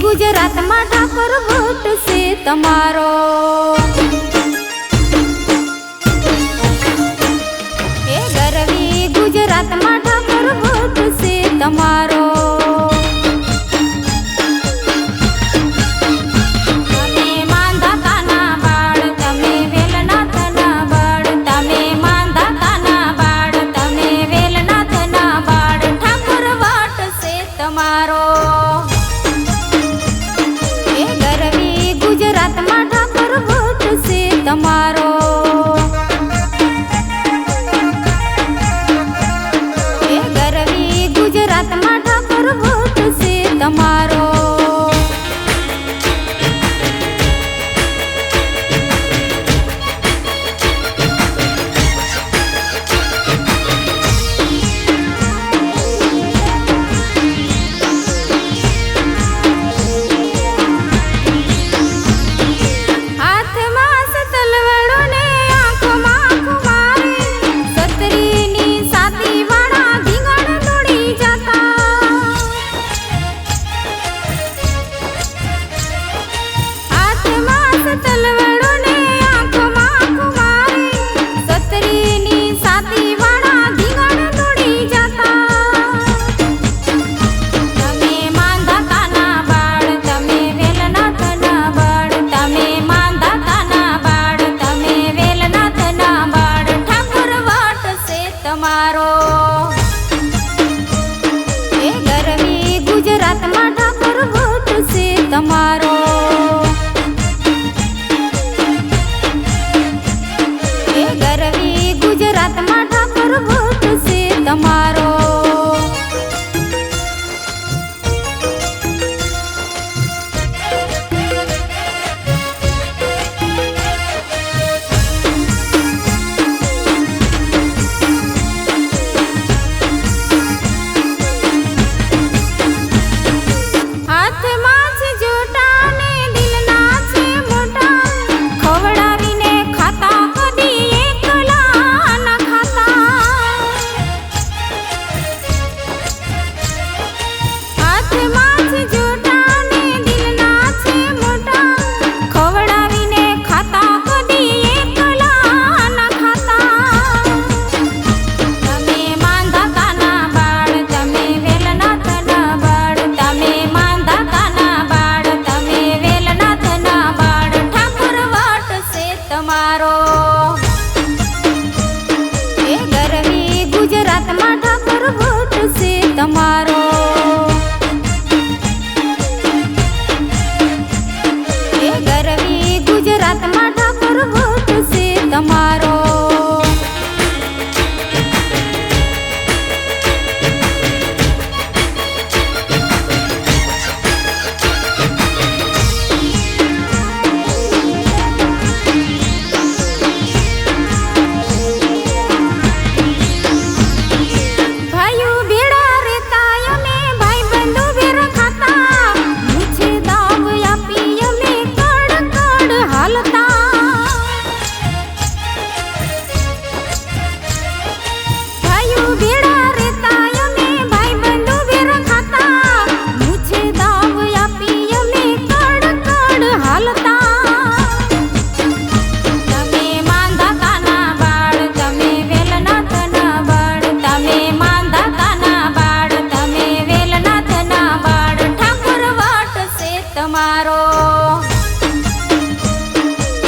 ગુજરાતમાં ઠાકોર વોટ છે તમારો। એ ગરવી ગુજરાતમાં ઠાકોર વોટ છે તમારો। તમે માંધાતાના બાળ, તમે વેલનાથના બાળ, તમે માંધાતાના બાળ, તમે વેલનાથના બાળ, ઠાકોર વોટ છે તમારો। ગુજરાતમાં ઠાકોર વોટ છે તમારો। એ ગરવી ગુજરાતમાં ઠાકોર વોટ છે તમારો। એ ગરવી ગુજરાતમાં ઠાકોર વોટ છે તમારો। એ ગરવી ગુજરાતમાં ઠાકોર વોટ છે તમારો। એ ગરવી ગુજરાતમાં ઠાકોર વોટ છે તમારો। એ ગરવી ગુજરાતમાં ઠાકોર વોટ છે તમારો।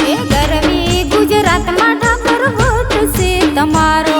એ ગરવી ગુજરાતમાં ઠાકોર વોટ છે તમારો।